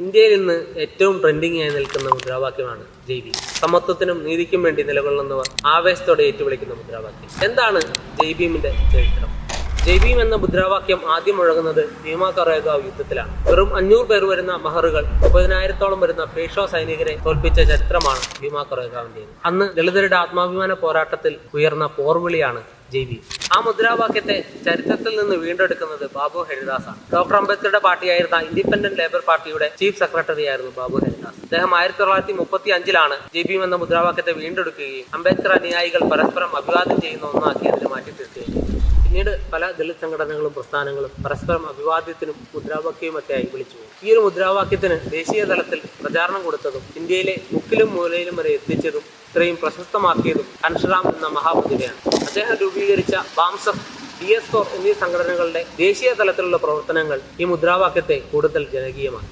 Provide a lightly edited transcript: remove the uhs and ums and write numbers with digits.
ഇന്ത്യയിൽ ഇന്ന് ഏറ്റവും ട്രെൻഡിംഗ് ആയി നിൽക്കുന്ന മുദ്രാവാക്യമാണ് ജയ് ഭീം. സമത്വത്തിനും നീതിക്കും വേണ്ടി നിലകൊള്ളുന്നവർ ആവേശത്തോടെ ഏറ്റുവിളിക്കുന്ന മുദ്രാവാക്യം. എന്താണ് ജയ് ഭീമിന്റെ ചരിത്രം? ജയ് ഭീം എന്ന മുദ്രാവാക്യം ആദ്യം മുഴങ്ങുന്നത് ഭീമ കൊറേഗാവ് യുദ്ധത്തിലാണ്. വെറും 500 പേർ വരുന്ന മഹറുകൾ 30,000-ഓളം വരുന്ന പേഷ്വാ സൈനികരെ തോൽപ്പിച്ച ചരിത്രമാണ് ഭീമ കൊറേഗാവിന്റേത്. അന്ന് ദളിതരുടെ ആത്മാഭിമാന പോരാട്ടത്തിൽ ഉയർന്ന പോർവിളിയാണ് ജയ് ഭീം. ആ മുദ്രാവാക്യത്തെ ചരിത്രത്തിൽ നിന്ന് വീണ്ടെടുക്കുന്നത് ബാബു ഹരിദാസാണ്. ഡോക്ടർ അംബേദ്കറുടെ പാർട്ടിയായിരുന്ന ഇൻഡിപെൻഡന്റ് ലേബർ പാർട്ടിയുടെ ചീഫ് സെക്രട്ടറി ആയിരുന്നു ബാബു ഹരിദാസ്. അദ്ദേഹം 1935-ലാണ് ജയ് ഭീം എന്ന മുദ്രാവാക്യത്തെ വീണ്ടെടുക്കുകയും അംബേദ്കർ അനുയായികൾ പരസ്പരം അഭിവാദ്യം ചെയ്യുന്ന ഒന്നാക്കി അതിനെ മാറ്റിത്തീർക്കുകയും ചെയ്തു. പിന്നീട് പല ദളിത് സംഘടനകളും പ്രസ്ഥാനങ്ങളും പരസ്പരം അഭിവാദ്യത്തിനും മുദ്രാവാക്യവുമൊക്കെയായി വിളിച്ചു. ഈ ഒരു മുദ്രാവാക്യത്തിന് ദേശീയ തലത്തിൽ പ്രചാരണം കൊടുത്തതും ഇന്ത്യയിലെ മുക്കിലും മൂലയിലും വരെ എത്തിച്ചതും ഇത്രയും പ്രശസ്തമാക്കിയതും കൻഷറാം എന്ന മഹാപ്രതിഭയാണ്. അദ്ദേഹം രൂപീകരിച്ച ബാംസഫ്, DS4 എന്നീ സംഘടനകളുടെ ദേശീയ തലത്തിലുള്ള പ്രവർത്തനങ്ങൾ ഈ മുദ്രാവാക്യത്തെ കൂടുതൽ ജനകീയമാക്കി.